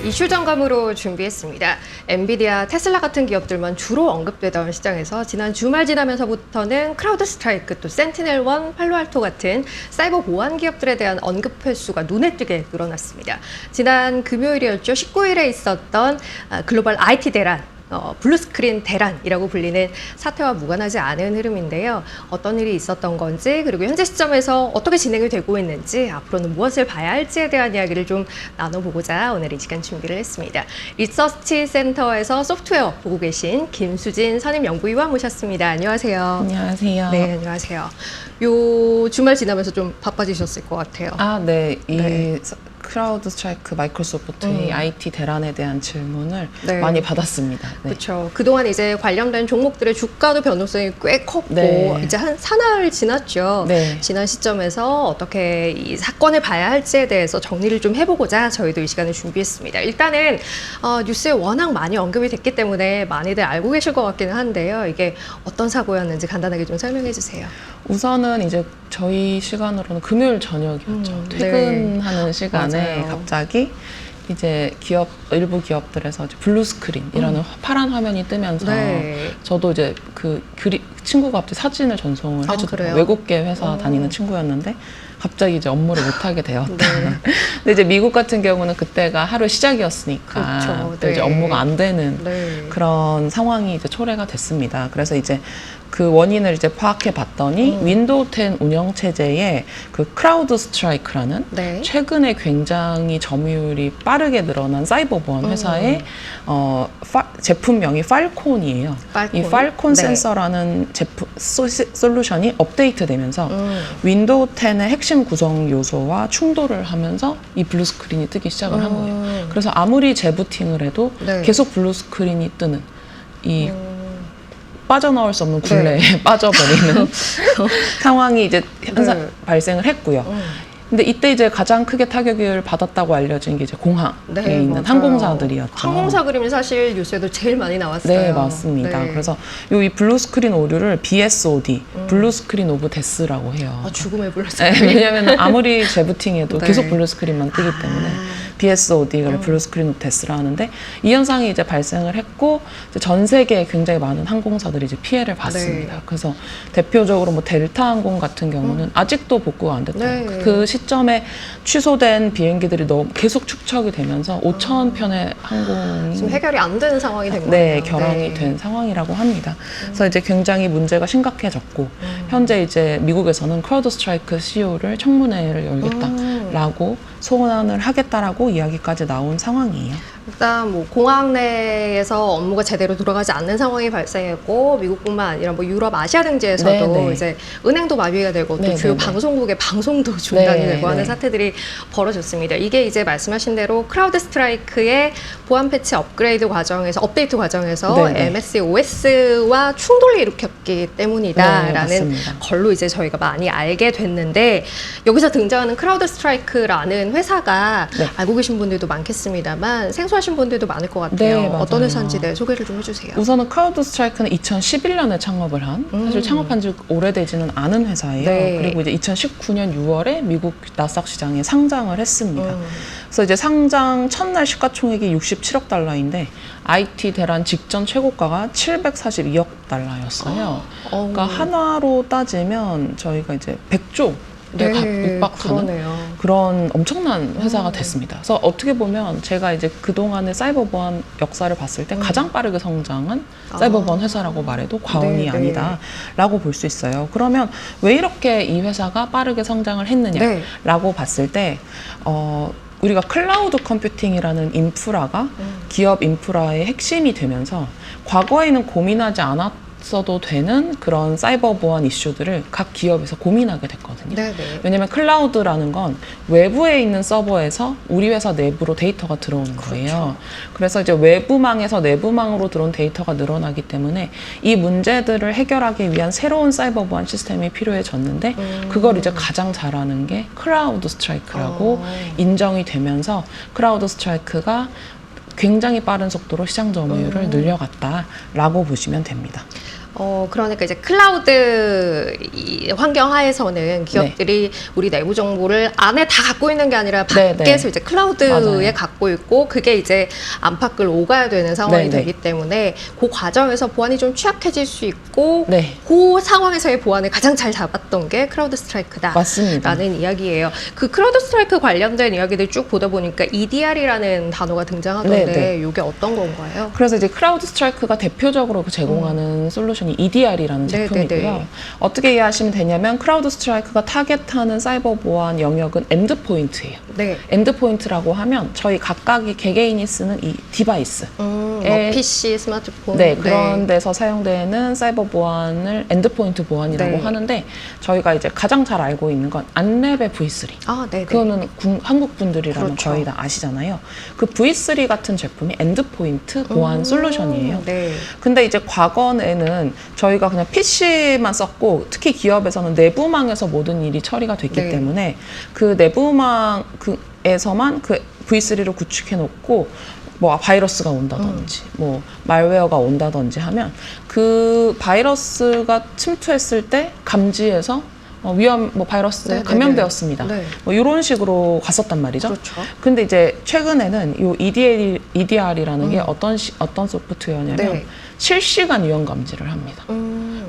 이슈 점검으로 준비했습니다. 엔비디아, 테슬라 같은 기업들만 주로 언급되던 시장에서 지난 주말 지나면서부터는 크라우드 스트라이크, 또 센티넬1, 팔로알토 같은 사이버 보안 기업들에 대한 언급 횟수가 눈에 띄게 늘어났습니다. 지난 금요일이었죠. 19일에 있었던 글로벌 IT 대란, 블루스크린 대란이라고 불리는 사태와 무관하지 않은 흐름인데요. 어떤 일이 있었던 건지, 그리고 현재 시점에서 어떻게 진행이 되고 있는지, 앞으로는 무엇을 봐야 할지에 대한 이야기를 좀 나눠보고자 오늘 이 시간 준비를 했습니다. 리서치 센터에서 소프트웨어 보고 계신 김수진 선임연구위원 모셨습니다. 안녕하세요. 안녕하세요. 네, 안녕하세요. 요 주말 지나면서 좀 바빠지셨을 것 같아요. 네. 크라우드 스트라이크 마이크로소프트의 IT 대란에 대한 질문을 많이 받았습니다. 네. 그렇죠. 그동안 이제 관련된 종목들의 주가도 변동성이 꽤 컸고 이제 한 사나흘 지났죠. 지난 시점에서 어떻게 이 사건을 봐야 할지에 대해서 정리를 좀 해보고자 저희도 이 시간을 준비했습니다. 일단은 뉴스에 워낙 많이 언급이 됐기 때문에 많이들 알고 계실 것 같기는 한데요. 이게 어떤 사고였는지 간단하게 좀 설명해 주세요. 우선은 이제 저희 시간으로는 금요일 저녁이었죠. 퇴근하는 시간에 갑자기 이제 일부 기업들에서 이제 블루스크린이라는 파란 화면이 뜨면서 저도 이제 친구가 갑자기 사진을 전송을 해주더라고요. 외국계 회사 다니는 친구였는데 갑자기 이제 업무를 못하게 되었다. 근데 이제 미국 같은 경우는 그때가 하루 시작이었으니까 이제 업무가 안 되는 그런 상황이 이제 초래가 됐습니다. 그래서 이제 그 원인을 이제 파악해 봤더니 윈도우 10 운영 체제에 그 크라우드 스트라이크라는 최근에 굉장히 점유율이 빠르게 늘어난 사이버 보안 회사의 제품명이 팔콘이에요. 이 팔콘 센서라는 솔루션이 업데이트되면서 윈도우 10의 핵심 구성 요소와 충돌을 하면서 이 블루스크린이 뜨기 시작을 한 거예요. 그래서 아무리 재부팅을 해도 계속 블루스크린이 뜨는 이 빠져나올 수 없는 굴레에 빠져버리는 상황이 이제 발생을 했고요. 근데 이때 이제 가장 크게 타격을 받았다고 알려진 게 이제 공항에 있는 항공사들이었죠. 항공사 그림이 사실 뉴스에도 제일 많이 나왔어요. 네, 맞습니다. 그래서 이 블루스크린 오류를 BSOD, 블루스크린 오브 데스라고 해요. 죽음의 블루스크린. 왜냐하면 아무리 재부팅해도 계속 블루스크린만 뜨기 때문에 BSOD가 블루스크린 오브 데스라 하는데 이 현상이 이제 발생을 했고 이제 전 세계에 굉장히 많은 항공사들이 이제 피해를 봤습니다. 그래서 대표적으로 뭐 델타 항공 같은 경우는 아직도 복구가 안 됐다. 그 시점에 취소된 비행기들이 계속 축적이 되면서 5천 편의 항공이 지금 해결이 안 되는 상황이 된 거예요. 결항이 된 상황이라고 합니다. 그래서 이제 굉장히 문제가 심각해졌고 현재 이제 미국에서는 크라우드 스트라이크 CEO를 청문회를 열겠다라고 소환을 하겠다라고 이야기까지 나온 상황이에요. 일단 뭐 공항 내에서 업무가 제대로 돌아가지 않는 상황이 발생했고 미국뿐만 아니라 뭐 유럽, 아시아 등지에서도 이제 은행도 마비가 되고 또 주요 방송국의 방송도 중단이 되고 하는 사태들이 벌어졌습니다. 이게 이제 말씀하신 대로 크라우드 스트라이크의 보안 패치 업그레이드 과정에서 업데이트 과정에서 MSC OS와 충돌을 일으켰기 때문이다라는 걸로 이제 저희가 많이 알게 됐는데 여기서 등장하는 크라우드 스트라이크라는 회사가 알고 계신 분들도 많겠습니다만 생소하신 분들도 많을 것 같아요. 어떤 회사인지 소개를 좀 해주세요. 우선은 크라우드 스트라이크는 2011년에 창업을 한 사실 창업한 지 오래되지는 않은 회사예요. 그리고 이제 2019년 6월에 미국 나스닥 시장에 상장을 했습니다. 그래서 이제 상장 첫날 시가총액이 67억 달러인데 IT 대란 직전 최고가가 742억 달러였어요. 그러니까 한화로 따지면 저희가 이제 100조 육박하는 그런 엄청난 회사가 됐습니다. 그래서 어떻게 보면 제가 이제 그동안의 사이버 보안 역사를 봤을 때 가장 빠르게 성장한 사이버 보안 회사라고 말해도 과언이 아니다라고 볼 수 있어요. 그러면 왜 이렇게 이 회사가 빠르게 성장을 했느냐라고 봤을 때 우리가 클라우드 컴퓨팅이라는 인프라가 기업 인프라의 핵심이 되면서 과거에는 고민하지 않았어도 되는 그런 사이버 보안 이슈들을 각 기업에서 고민하게 됐거든요. 왜냐면 클라우드라는 건 외부에 있는 서버에서 우리 회사 내부로 데이터가 들어오는 거예요. 그래서 이제 외부망에서 내부망으로 들어온 데이터가 늘어나기 때문에 이 문제들을 해결하기 위한 새로운 사이버 보안 시스템이 필요해졌는데 그걸 이제 가장 잘하는 게 크라우드 스트라이크라고 인정이 되면서 크라우드 스트라이크가 굉장히 빠른 속도로 시장 점유율을 늘려갔다라고 보시면 됩니다. 그러니까 이제 클라우드 이 환경 하에서는 기업들이 우리 내부 정보를 안에 다 갖고 있는 게 아니라 밖에서 이제 클라우드에 맞아요. 갖고 있고 그게 이제 안팎을 오가야 되는 상황이 되기 때문에 그 과정에서 보안이 좀 취약해질 수 있고 그 상황에서의 보안을 가장 잘 잡았던 게 크라우드 스트라이크다. 맞습니다. 라는 이야기예요. 그 크라우드 스트라이크 관련된 이야기들 쭉 보다 보니까 EDR이라는 단어가 등장하던데 이게 어떤 건가요? 그래서 이제 크라우드 스트라이크가 대표적으로 제공하는 솔루션이 EDR이라는 제품이고요. 어떻게 이해하시면 되냐면 크라우드 스트라이크가 타겟하는 사이버 보안 영역은 엔드포인트예요. 엔드포인트라고 하면 저희 각각이 개개인이 쓰는 이 디바이스 뭐 PC, 스마트폰 그런 데서 사용되는 사이버 보안을 엔드포인트 보안이라고 하는데 저희가 이제 가장 잘 알고 있는 건 안랩의 V3. 그거는 한국 분들이라면 거의 다 아시잖아요. 그 V3 같은 제품이 엔드포인트 보안 솔루션이에요. 근데 이제 과거에는 저희가 그냥 PC만 썼고 특히 기업에서는 내부망에서 모든 일이 처리가 됐기 때문에 그 내부망에서만 그 V3를 구축해 놓고 뭐 바이러스가 온다든지 뭐 말웨어가 온다든지 하면 그 바이러스가 침투했을 때 감지해서 바이러스에 감염되었습니다. 뭐 이런 식으로 갔었단 말이죠. 근데 이제 최근에는 요 EDR이라는 게 어떤 소프트웨어냐면 실시간 유형 감지를 합니다.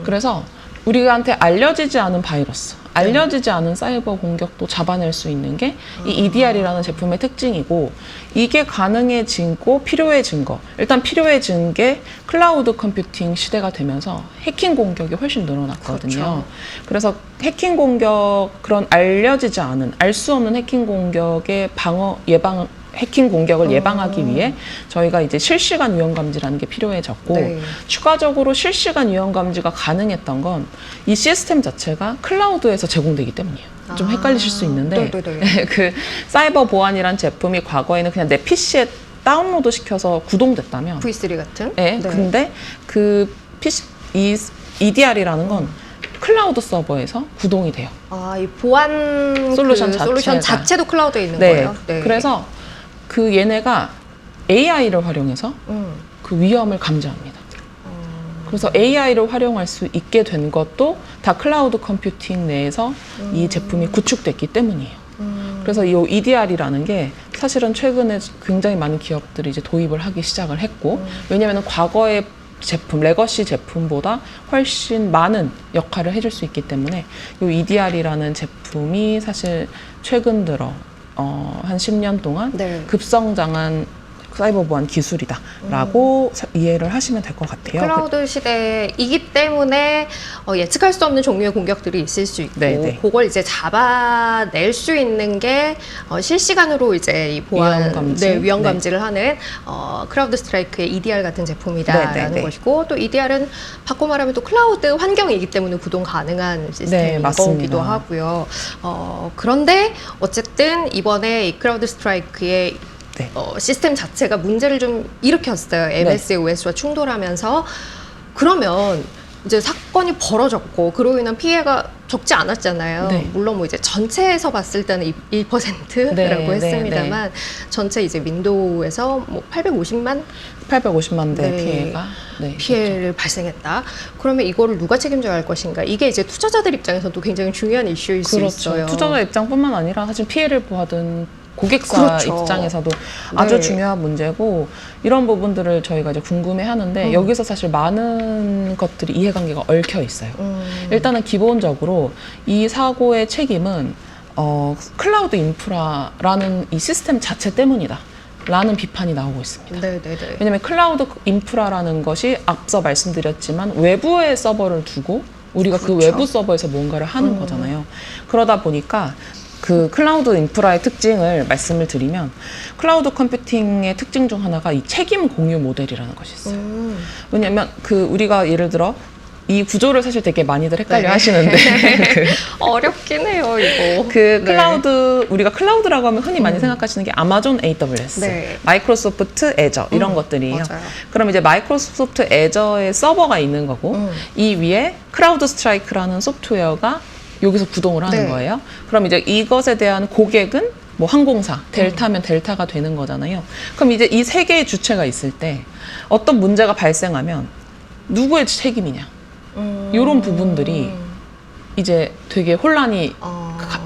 그래서 우리한테 알려지지 않은 바이러스, 알려지지 않은 사이버 공격도 잡아낼 수 있는 게 이 EDR이라는 제품의 특징이고 이게 가능해지고 필요해진 거. 일단 필요해진 게 클라우드 컴퓨팅 시대가 되면서 해킹 공격이 훨씬 늘어났거든요. 그래서 해킹 공격, 그런 알려지지 않은, 알 수 없는 해킹 공격의 해킹 공격을 예방하기 위해 저희가 이제 실시간 유형 감지라는 게 필요해졌고 추가적으로 실시간 유형 감지가 가능했던 건 이 시스템 자체가 클라우드에서 제공되기 때문이에요. 좀 헷갈리실 수 있는데 그 사이버 보안이란 제품이 과거에는 그냥 내 PC에 다운로드 시켜서 구동됐다면 V3 같은? 근데 그 이 EDR이라는 건 클라우드 서버에서 구동이 돼요. 이 보안 솔루션 자체도 클라우드에 있는 거예요? 그래서 그 얘네가 AI를 활용해서 그 위험을 감지합니다. 그래서 AI를 활용할 수 있게 된 것도 다 클라우드 컴퓨팅 내에서 이 제품이 구축됐기 때문이에요. 그래서 이 EDR이라는 게 사실은 최근에 굉장히 많은 기업들이 이제 도입을 하기 시작을 했고 왜냐하면 과거의 제품, 레거시 제품보다 훨씬 많은 역할을 해줄 수 있기 때문에 이 EDR이라는 제품이 사실 최근 들어 한 10년 동안 급성장한 사이버 보안 기술이다라고 이해를 하시면 될 것 같아요. 클라우드 시대이기 때문에 예측할 수 없는 종류의 공격들이 있을 수 있고 그걸 이제 잡아낼 수 있는 게 실시간으로 이제 이 보안 위험 감지를 하는 크라우드 스트라이크의 EDR 같은 제품이다라는 것이고 또 EDR은 바꿔 말하면 또 클라우드 환경이기 때문에 구동 가능한 시스템인 거기도 하고요. 그런데 어쨌든 이번에 이 크라우드 스트라이크의 시스템 자체가 문제를 좀 일으켰어요. MS, OS와 충돌하면서. 그러면 이제 사건이 벌어졌고 그로 인한 피해가 적지 않았잖아요. 물론 뭐 이제 전체에서 봤을 때는 1%라고 했습니다만 전체 이제 윈도우에서 뭐 850만 대 피해를 발생했다. 그러면 이거를 누가 책임져야 할 것인가? 이게 이제 투자자들 입장에서도 굉장히 중요한 이슈일 수 있어요. 투자자 입장뿐만 아니라 사실 피해를 받은 고객사 입장에서도 아주 중요한 문제고 이런 부분들을 저희가 이제 궁금해하는데 여기서 사실 많은 것들이 이해관계가 얽혀 있어요. 일단은 기본적으로 이 사고의 책임은 클라우드 인프라라는 이 시스템 자체 때문이다. 라는 비판이 나오고 있습니다. 왜냐하면 클라우드 인프라라는 것이 앞서 말씀드렸지만 외부의 서버를 두고 우리가 그 외부 서버에서 뭔가를 하는 거잖아요. 그러다 보니까 그 클라우드 인프라의 특징을 말씀을 드리면 클라우드 컴퓨팅의 특징 중 하나가 이 책임 공유 모델이라는 것이 있어요. 왜냐하면 그 우리가 예를 들어 이 구조를 사실 되게 많이들 헷갈려 하시는데 어렵긴 해요 이거. 그 클라우드 우리가 클라우드라고 하면 흔히 많이 생각하시는 게 아마존 AWS, 마이크로소프트 애저 이런 것들이에요. 그럼 이제 마이크로소프트 애저의 서버가 있는 거고 이 위에 크라우드 스트라이크라는 소프트웨어가 여기서 구동을 하는 거예요. 그럼 이제 이것에 대한 고객은 뭐 항공사, 델타면 델타가 되는 거잖아요. 그럼 이제 이 3개의 주체가 있을 때 어떤 문제가 발생하면 누구의 책임이냐? 이게 이제 이 3개의 주체가 있을 때 어떤 문제가 발생하면 누구의 책임이냐? 이게 이제 이 3개의 주체가 있을 때 어떤 문제가 발생하면 누구의 책임이냐? 이게 이제 이 3개의 주체가 있을 때 어떤 문제가 발생하면 누구의 책임이냐? 이런 부분들이 이제 되게 혼란이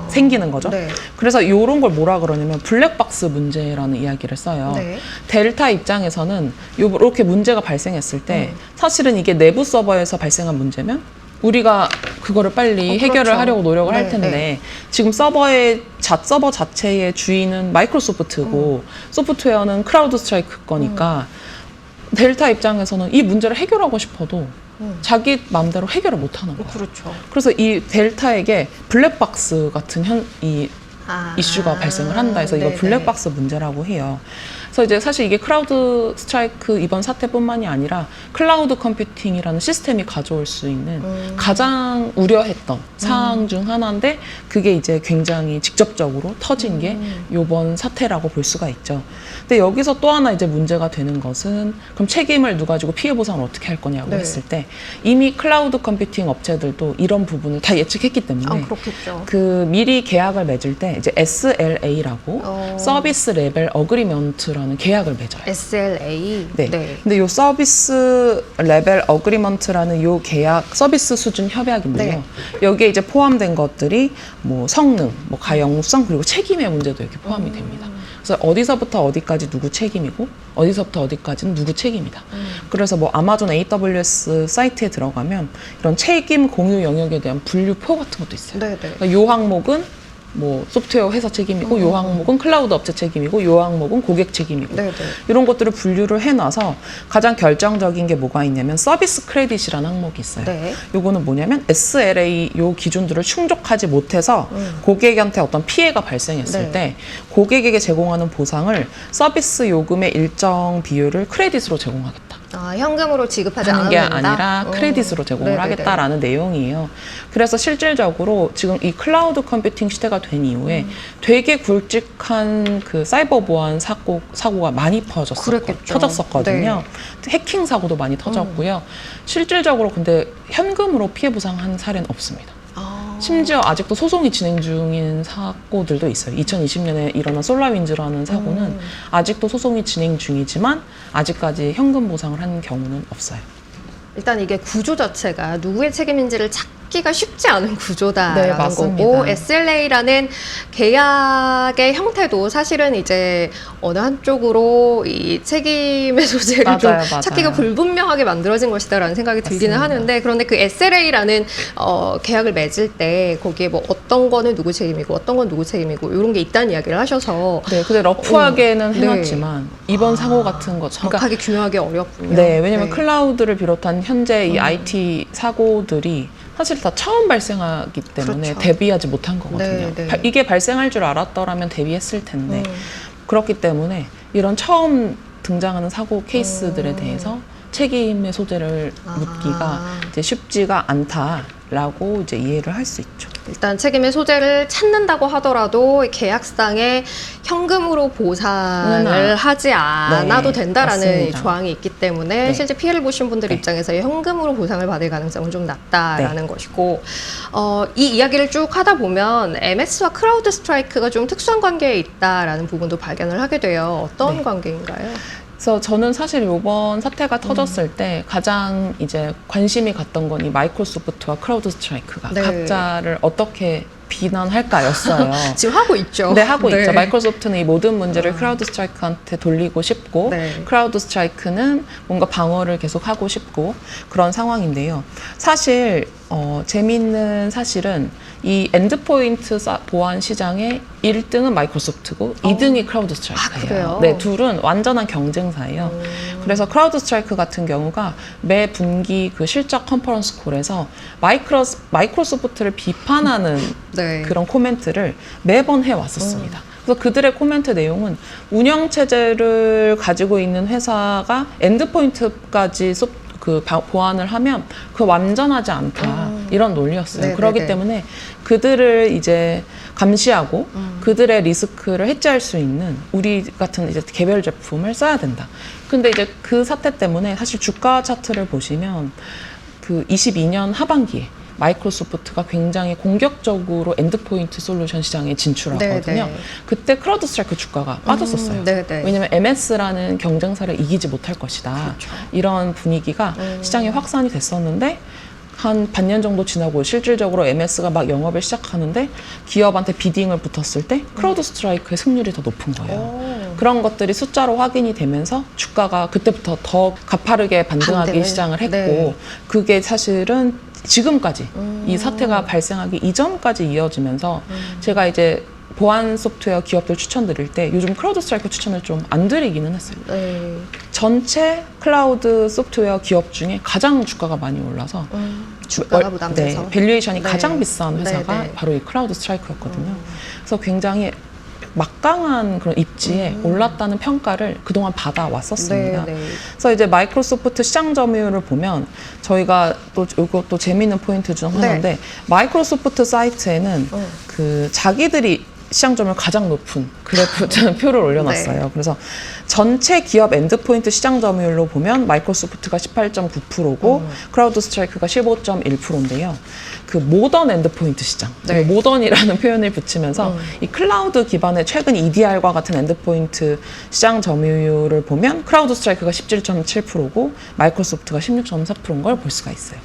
생기는 거죠. 네. 그래서 이런 걸 뭐라 그러냐면 블랙박스 문제라는 이야기를 써요. 네. 델타 입장에서는 이렇게 문제가 발생했을 때 사실은 이게 내부 서버에서 발생한 문제면 우리가 그거를 빨리 해결을 그렇죠. 하려고 노력을 할 네, 텐데 네. 지금 서버 자체의 주인은 마이크로소프트고 소프트웨어는 크라우드 스트라이크 거니까 델타 입장에서는 이 문제를 해결하고 싶어도 자기 마음대로 해결을 못 하는 거예요. 그렇죠. 그래서 이 델타에게 블랙박스 같은 이슈가 발생을 한다 해서 이거 네네. 블랙박스 문제라고 해요. 그래서 이제 사실 이게 크라우드 스트라이크 이번 사태뿐만이 아니라 클라우드 컴퓨팅이라는 시스템이 가져올 수 있는 가장 우려했던 사항 중 하나인데 그게 이제 굉장히 직접적으로 터진 게 이번 사태라고 볼 수가 있죠. 근데 여기서 또 하나 이제 문제가 되는 것은 그럼 책임을 누가 지고 피해 보상을 어떻게 할 거냐고 네. 했을 때 이미 클라우드 컴퓨팅 업체들도 이런 부분을 다 예측했기 때문에 그렇겠죠. 그 미리 계약을 맺을 때 이제 SLA라고 서비스 레벨 어그리먼트라는 계약을 맺어요. SLA. 네. 근데 요 서비스 레벨 어그리먼트라는 요 계약 서비스 수준 협약인데요. 네. 여기에 이제 포함된 것들이 뭐 성능, 뭐 가용성 그리고 책임의 문제도 이렇게 포함이 됩니다. 그래서 어디서부터 어디까지 누구 책임이고 어디서부터 어디까지는 누구 책임이다. 그래서 뭐 아마존 AWS 사이트에 들어가면 이런 책임 공유 영역에 대한 분류표 같은 것도 있어요. 네네. 그러니까 요 항목은 뭐 소프트웨어 회사 책임이고 요 항목은 클라우드 업체 책임이고 요 항목은 고객 책임이고 네네. 이런 것들을 분류를 해놔서 가장 결정적인 게 뭐가 있냐면 서비스 크레딧이라는 항목이 있어요. 네. 요거는 뭐냐면 SLA 요 기준들을 충족하지 못해서 고객한테 어떤 피해가 발생했을 네. 때 고객에게 제공하는 보상을 서비스 요금의 일정 비율을 크레딧으로 제공하겠다. 현금으로 지급하지 하는 게 않는다? 아니라 크레딧으로 제공을 네네네. 하겠다라는 내용이에요. 그래서 실질적으로 지금 이 클라우드 컴퓨팅 시대가 된 이후에 되게 굵직한 그 사이버 보안 사고가 많이 그랬겠죠. 터졌었거든요. 해킹 사고도 많이 터졌고요. 실질적으로 근데 현금으로 피해 보상한 사례는 없습니다. 심지어 아직도 소송이 진행 중인 사고들도 있어요. 2020년에 일어난 솔라윈즈라는 사고는 아직도 소송이 진행 중이지만 아직까지 현금 보상을 한 경우는 없어요. 일단 이게 구조 자체가 누구의 책임인지를 찾기가 쉽지 않은 구조다라는 네, 맞습니다. 거고 SLA라는 계약의 형태도 사실은 이제 어느 한쪽으로 이 책임의 소재를 좀 맞아요. 찾기가 불분명하게 만들어진 것이다라는 생각이 들기는 맞습니다. 하는데 그런데 그 SLA라는 계약을 맺을 때 거기에 뭐 어떤 거는 누구 책임이고 어떤 건 누구 책임이고 이런 게 있다는 이야기를 하셔서 네, 근데 러프하게는 네. 해놨지만 이번 사고 같은 거 정확하게 규명하기 어렵군요. 네, 왜냐면 네. 클라우드를 비롯한 현재 이 IT 사고들이 사실 다 처음 발생하기 때문에 그렇죠. 대비하지 못한 거거든요. 네, 네. 이게 발생할 줄 알았더라면 대비했을 텐데 그렇기 때문에 이런 처음 등장하는 사고 케이스들에 대해서 책임의 소재를 묻기가 이제 쉽지가 않다라고 이제 이해를 할 수 있죠. 일단 책임의 소재를 찾는다고 하더라도 계약상에 현금으로 보상을 하지 않아도 네, 된다라는 맞습니다. 조항이 있기 때문에 네. 실제 피해를 보신 분들 네. 입장에서 현금으로 보상을 받을 가능성은 좀 낮다라는 것이고 이 이야기를 쭉 하다 보면 MS와 크라우드 스트라이크가 좀 특수한 관계에 있다라는 부분도 발견을 하게 돼요. 어떤 네. 관계인가요? 그래서 저는 사실 이번 사태가 터졌을 때 가장 이제 관심이 갔던 건 이 마이크로소프트와 크라우드 스트라이크가 네. 각자를 어떻게 비난할까였어요. 지금 하고 있죠. 네, 하고 네. 있죠. 마이크로소프트는 이 모든 문제를 크라우드 스트라이크한테 돌리고 싶고 네. 크라우드 스트라이크는 뭔가 방어를 계속 하고 싶고 그런 상황인데요. 사실 재미있는 사실은 이 엔드포인트 보안 시장의 1등은 마이크로소프트고 2등이 크라우드 스트라이크예요. 그래요? 네, 둘은 완전한 경쟁사예요. 그래서 크라우드 스트라이크 같은 경우가 매 분기 그 실적 컨퍼런스 콜에서 마이크로소프트를 비판하는 네. 그런 코멘트를 매번 해왔었습니다. 그래서 그들의 코멘트 내용은 운영체제를 가지고 있는 회사가 엔드포인트까지 보완을 하면 그 완전하지 않다 이런 논리였어요. 네네네. 그렇기 때문에 그들을 이제 감시하고 그들의 리스크를 해지할 수 있는 우리 같은 이제 개별 제품을 써야 된다. 근데 이제 그 사태 때문에 사실 주가 차트를 보시면 그 22년 하반기에 마이크로소프트가 굉장히 공격적으로 엔드포인트 솔루션 시장에 진출하거든요. 네네. 그때 크라우드 스트라이크 주가가 빠졌었어요. 네네. 왜냐하면 MS라는 경쟁사를 이기지 못할 것이다. 그렇죠. 이런 분위기가 시장에 확산이 됐었는데 한 반년 정도 지나고 실질적으로 MS가 막 영업을 시작하는데 기업한테 비딩을 붙었을 때 크라우드 스트라이크의 승률이 더 높은 거예요. 그런 것들이 숫자로 확인이 되면서 주가가 그때부터 더 가파르게 반등하기 시작을 했고 네. 그게 사실은 지금까지 이 사태가 발생하기 이전까지 이어지면서 제가 이제 보안 소프트웨어 기업들 추천드릴 때 요즘 크라우드 스트라이크 추천을 좀 안 드리기는 했어요. 네. 전체 클라우드 소프트웨어 기업 중에 가장 주가가 많이 올라서 주가가 부담돼서. 네, 밸류에이션이 네. 가장 비싼 회사가 네, 네. 바로 이 크라우드 스트라이크였거든요. 그래서 굉장히 막강한 그런 입지에 올랐다는 평가를 그동안 받아왔었습니다. 네, 네. 그래서 이제 마이크로소프트 시장 점유율을 보면 저희가 또 이것도 재미있는 포인트 중 하나인데 마이크로소프트 사이트에는 그 자기들이 시장 점유율 가장 높은 그래프 표를 올려놨어요. 그래서 전체 기업 엔드포인트 시장 점유율로 보면 마이크로소프트가 18.9%고 크라우드 스트라이크가 15.1%인데요. 그 모던 엔드포인트 시장, 네. 모던이라는 표현을 붙이면서 이 클라우드 기반의 최근 EDR과 같은 엔드포인트 시장 점유율을 보면 크라우드 스트라이크가 17.7%고 마이크로소프트가 16.4%인 걸 볼 수가 있어요.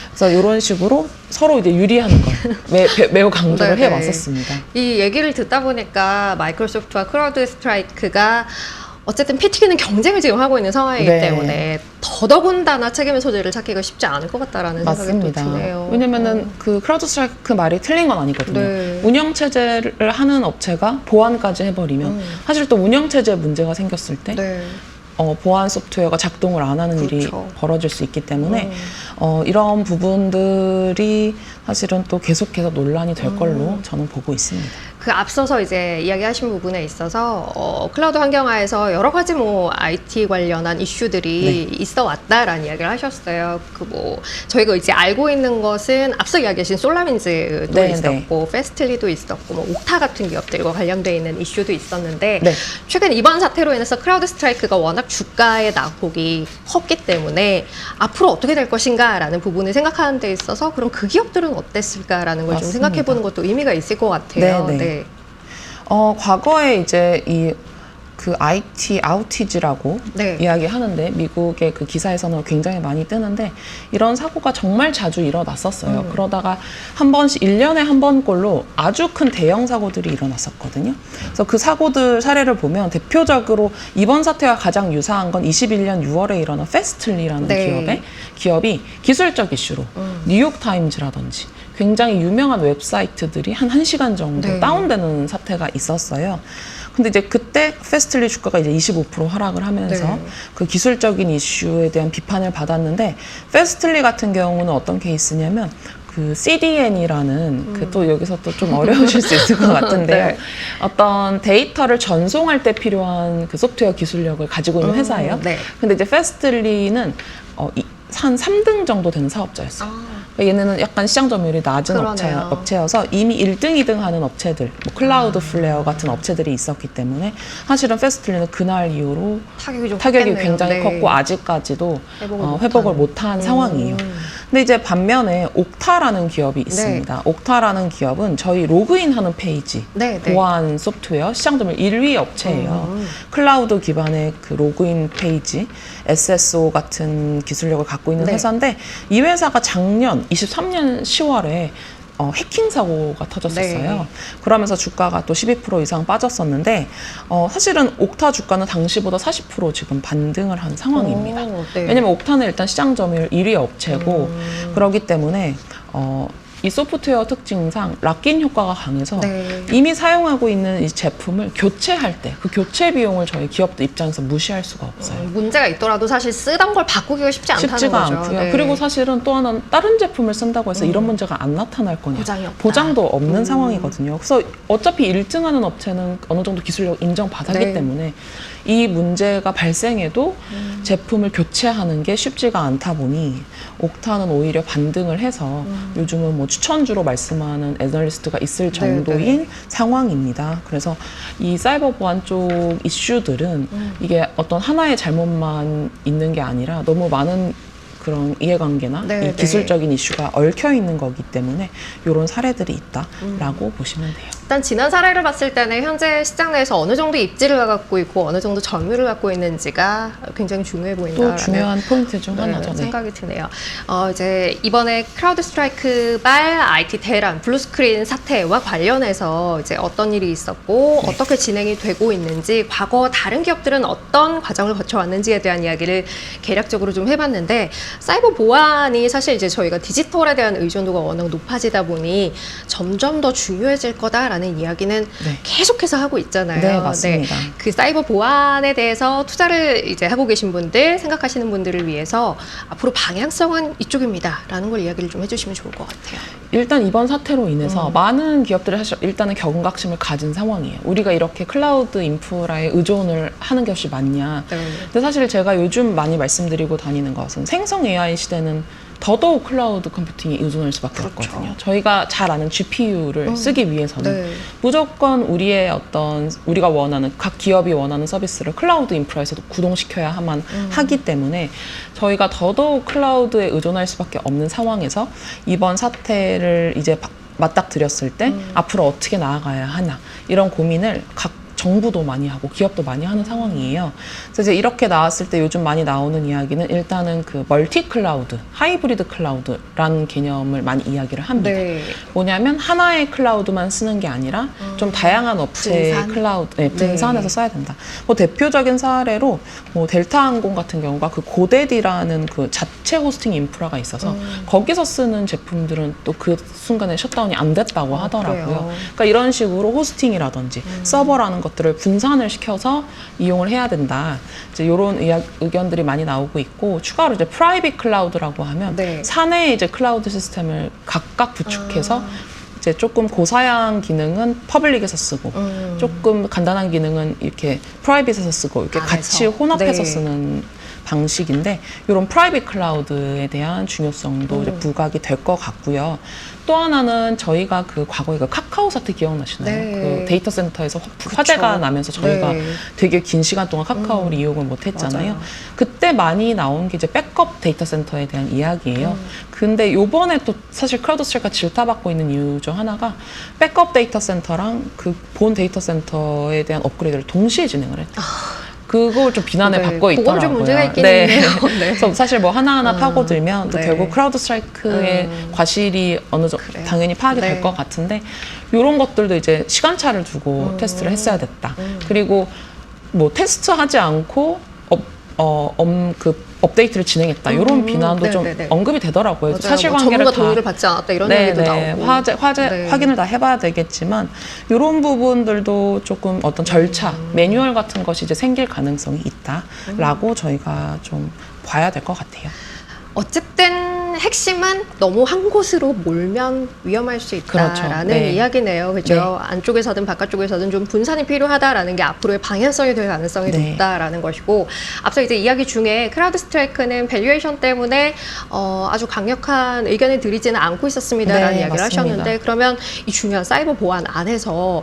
그래서 이런 식으로 서로 이제 유리하는 걸 매우 강조를 네, 네. 해왔었습니다. 이 얘기를 듣다 보니까 마이크로소프트와 크라우드 스트라이크가 어쨌든 피 튀기는 경쟁을 지금 하고 있는 상황이기 네. 때문에 더더군다나 책임의 소재를 찾기가 쉽지 않을 것 같다라는 생각이 또 맞습니다. 드네요. 왜냐면은 그 크라우드 스트라이크 말이 틀린 건 아니거든요. 네. 운영 체제를 하는 업체가 보안까지 해버리면 사실 또 운영 체제에 문제가 생겼을 때 네. 보안 소프트웨어가 작동을 안 하는 일이 그렇죠. 벌어질 수 있기 때문에 이런 부분들이 사실은 또 계속해서 논란이 될 걸로 저는 보고 있습니다. 그 앞서서 이제 이야기하신 부분에 있어서 클라우드 환경하에서 여러 가지 뭐 IT 관련한 이슈들이 있어 왔다라는 이야기를 하셨어요. 그 뭐 저희가 이제 알고 있는 것은 앞서 이야기하신 솔라윈즈도 네, 있었고 페스틀리도 있었고 뭐 옥타 같은 기업들과 관련돼 있는 이슈도 있었는데 네. 최근 이번 사태로 인해서 크라우드 스트라이크가 워낙 주가의 낙폭이 컸기 때문에 앞으로 어떻게 될 것인가라는 부분을 생각하는 데 있어서 그럼 그 기업들은 어땠을까라는 걸 좀 맞습니다. 생각해 보는 것도 의미가 있을 것 같아요. 네, 네. 과거에 이제 그 IT 아우티지라고 네. 이야기하는데 미국의 그 기사에서는 굉장히 많이 뜨는데 이런 사고가 정말 자주 일어났었어요. 그러다가 한 번씩 1년에 한 번꼴로 아주 큰 대형 사고들이 일어났었거든요. 그래서 그 사고들 사례를 보면 대표적으로 이번 사태와 가장 유사한 건 21년 6월에 일어난 페스틀리라는 네. 기업이 기술적 이슈로 뉴욕타임즈라든지 굉장히 유명한 웹사이트들이 한 1시간 정도 네. 다운되는 사태가 있었어요. 근데 이제 그때 페스틀리 주가가 이제 25% 하락을 하면서 네. 그 기술적인 이슈에 대한 비판을 받았는데 페스틀리 같은 경우는 어떤 케이스냐면 그 CDN이라는 그 또 여기서 또 좀 어려우실 수 있을 것 같은데요. 네. 어떤 데이터를 전송할 때 필요한 그 소프트웨어 기술력을 가지고 있는 회사예요. 네. 근데 이제 페스틀리는 한 3등 정도 되는 사업자였어요. 얘네는 약간 시장 점유율이 낮은 그러네요. 업체여서 이미 1등, 2등 하는 업체들, 뭐 클라우드 플레어 같은 업체들이 있었기 때문에 사실은 페스틀리는 그날 이후로 타격이 좀 타격이 컸겠네요. 굉장히 네. 컸고 아직까지도 회복을 회복을 못한 상황이에요. 근데 이제 반면에 옥타라는 기업이 있습니다. 옥타라는 기업은 저희 로그인하는 페이지, 네, 네. 보안 소프트웨어 시장 점유율 1위 업체예요. 클라우드 기반의 그 로그인 페이지, SSO 같은 기술력을 갖고 있는 네. 회사인데 이 회사가 작년 23년 10월에 해킹 사고가 터졌었어요. 네. 그러면서 주가가 또 12% 이상 빠졌었는데 사실은 옥타 주가는 당시보다 40% 지금 반등을 한 상황입니다. 오, 네. 왜냐면 옥타는 일단 시장 점유율 1위 업체고 그렇기 때문에 이 소프트웨어 특징상 락인 효과가 강해서 네. 이미 사용하고 있는 이 제품을 교체할 때 그 교체 비용을 저희 기업들 입장에서 무시할 수가 없어요. 문제가 있더라도 사실 쓰던 걸 바꾸기가 쉽지 않다는 쉽지가 거죠. 않고요. 네. 그리고 사실은 또 하나는 다른 제품을 쓴다고 해서 이런 문제가 안 나타날 거냐. 보장이 없다. 보장도 없는 상황이거든요. 그래서 어차피 1등하는 업체는 어느 정도 기술력 인정받았기 네. 때문에 이 문제가 발생해도 제품을 교체하는 게 쉽지가 않다 보니 옥타는 오히려 반등을 해서 요즘은 뭐 추천주로 말씀하는 애널리스트가 있을 정도인 상황입니다. 그래서 이 사이버 보안 쪽 이슈들은 이게 어떤 하나의 잘못만 있는 게 아니라 너무 많은 그런 이해관계나 네, 이 기술적인 이슈가 얽혀 있는 거기 때문에 이런 사례들이 있다라고 보시면 돼요. 일단 지난 사례를 봤을 때는 현재 시장 내에서 어느 정도 입지를 갖고 있고 어느 정도 점유를 갖고 있는지가 굉장히 중요해 보인다라는 또 중요한 포인트 중 하나죠. 생각이 드네요. 이제 이번에 크라우드 스트라이크발 IT 대란 블루스크린 사태와 관련해서 이제 어떤 일이 있었고 네. 어떻게 진행이 되고 있는지 과거 다른 기업들은 어떤 과정을 거쳐왔는지에 대한 이야기를 개략적으로 좀 해봤는데 사이버 보안이 사실 이제 저희가 디지털에 대한 의존도가 워낙 높아지다 보니 점점 더 중요해질 거다라는 이야기는 네. 계속해서 하고 있잖아요. 네, 맞습니다. 그 사이버 보안에 대해서 투자를 이제 하고 계신 분들, 생각하시는 분들을 위해서 앞으로 방향성은 이쪽입니다라는 걸 이야기를 좀 해주시면 좋을 것 같아요. 일단 이번 사태로 인해서 많은 기업들이 사실 일단은 경각심을 가진 상황이에요. 우리가 이렇게 클라우드 인프라에 의존을 하는 것이 맞냐. 네. 근데 사실 제가 요즘 많이 말씀드리고 다니는 것은 생성 AI 시대는 더더욱 클라우드 컴퓨팅에 의존할 수밖에 그렇죠. 없거든요. 저희가 잘 아는 GPU를 쓰기 위해서는 네. 무조건 우리의 어떤 우리가 원하는 각 기업이 원하는 서비스를 클라우드 인프라에서도 구동시켜야만 하기 때문에 저희가 더더욱 클라우드에 의존할 수밖에 없는 상황에서 이번 사태를 이제 맞닥뜨렸을 때 앞으로 어떻게 나아가야 하나 이런 고민을 각 정부도 많이 하고 기업도 많이 하는 상황이에요. 그래서 이제 이렇게 나왔을 때 요즘 많이 나오는 이야기는 일단은 그 멀티 클라우드, 하이브리드 클라우드라는 개념을 많이 이야기를 합니다. 네. 뭐냐면 하나의 클라우드만 쓰는 게 아니라 좀 다양한 업체의 분산? 클라우드, 네, 네. 분산해서 써야 된다. 뭐 대표적인 사례로 뭐 델타항공 같은 경우가 그 고데디라는 그 자체 호스팅 인프라가 있어서 거기서 쓰는 제품들은 또 그 순간에 셔다운이 안 됐다고 하더라고요. 그래요? 그러니까 이런 식으로 호스팅이라든지 서버라는 것들을 분산을 시켜서 이용을 해야 된다. 이제 이런 의견들이 많이 나오고 있고 추가로 이제 프라이빗 클라우드라고 하면 네. 사내에 이제 클라우드 시스템을 각각 구축해서 이제 조금 고사양 기능은 퍼블릭에서 쓰고 조금 간단한 기능은 이렇게 프라이빗에서 쓰고 이렇게 안에서. 같이 혼합해서 네. 쓰는 방식인데 이런 프라이빗 클라우드에 대한 중요성도 이제 부각이 될 것 같고요. 또 하나는 저희가 그 과거에 그 카카오 사태 기억나시나요? 네. 그 데이터 센터에서 화재가 나면서 저희가 네. 되게 긴 시간 동안 카카오를 이용을 못 했잖아요. 맞아요. 그때 많이 나온 게 이제 백업 데이터 센터에 대한 이야기예요. 근데 요번에 또 사실 크라우드 스트라이크가 질타받고 있는 이유 중 하나가 백업 데이터 센터랑 그 본 데이터 센터에 대한 업그레이드를 동시에 진행을 했대요. 그걸 좀 비난을 네, 받고 있더라고요. 그건 좀 문제가 있긴 네. 있네요. 네. 그래서 사실 뭐 하나하나 파고들면 또 네. 결국 크라우드 스트라이크의 과실이 어느 정도 그래요. 당연히 파악이 네. 될 것 같은데 이런 것들도 이제 시간차를 두고 테스트를 했어야 됐다. 그리고 뭐 테스트하지 않고 그 업데이트를 진행했다. 이런 비난도 좀 네네네. 언급이 되더라고요. 맞아요. 사실관계를 전문가 다 동의를 받지 않았다 이런 얘기도 나오고. 화제 네. 확인을 다 해봐야 되겠지만 이런 부분들도 조금 어떤 절차, 매뉴얼 같은 것이 이제 생길 가능성이 있다라고 저희가 좀 봐야 될 것 같아요. 어쨌든 핵심은 너무 한 곳으로 몰면 위험할 수 있다라는 그렇죠. 네. 이야기네요. 그죠? 네. 안쪽에서든 바깥쪽에서든 좀 분산이 필요하다라는 게 앞으로의 방향성이 될 가능성이 네. 높다라는 것이고 앞서 이제 이야기 중에 크라우드 스트라이크는 밸류에이션 때문에 아주 강력한 의견을 드리지는 않고 있었습니다라는 네, 이야기를 맞습니다. 하셨는데 그러면 이 중요한 사이버 보안 안에서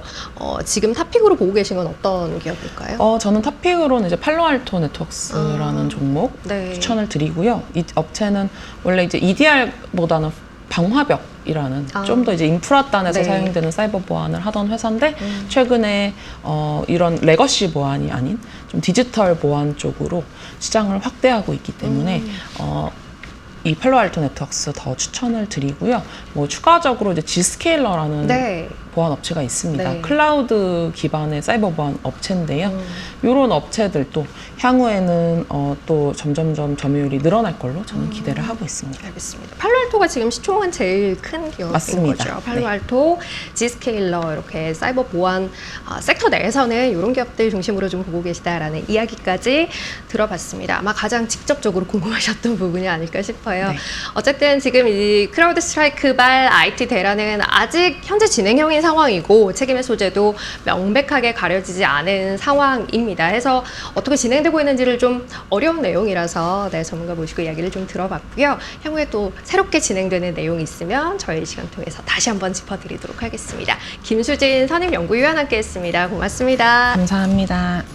지금 탑픽으로 보고 계신 건 어떤 기업일까요? 저는 탑픽으로는 이제 팔로알토 네트워크스라는 종목 네. 추천을 드리고요. 이 업체는 원래 이제 EDR보다는 방화벽이라는 좀 더 이제 인프라단에서 네. 사용되는 사이버 보안을 하던 회사인데 최근에 이런 레거시 보안이 아닌 좀 디지털 보안 쪽으로 시장을 확대하고 있기 때문에 이 팔로알토 네트워크스 더 추천을 드리고요. 뭐 추가적으로 이제 G스케일러라는 네. 보안 업체가 있습니다. 네. 클라우드 기반의 사이버 보안 업체인데요. 이런 업체들도 향후에는 또 점점점 점유율이 늘어날 걸로 저는 기대를 하고 있습니다. 알겠습니다. 팔로알토가 지금 시총은 제일 큰 기업인 맞습니다. 거죠. 팔로알토, G스케일러 이렇게 사이버 보안 섹터 내에서는 이런 기업들 중심으로 좀 보고 계시다라는 이야기까지 들어봤습니다. 아마 가장 직접적으로 궁금하셨던 부분이 아닐까 싶어요. 네. 어쨌든 지금 이 크라우드 스트라이크발 IT 대란은 아직 현재 진행형인 상황이고 책임의 소재도 명백하게 가려지지 않은 상황입니다. 해서 어떻게 진행되고 있는지를 좀 어려운 내용이라서 전문가 모시고 이야기를 좀 들어봤고요. 향후에 또 새롭게 진행되는 내용이 있으면 저희 시간 통해서 다시 한번 짚어드리도록 하겠습니다. 김수진 선임연구위원 함께했습니다. 고맙습니다. 감사합니다.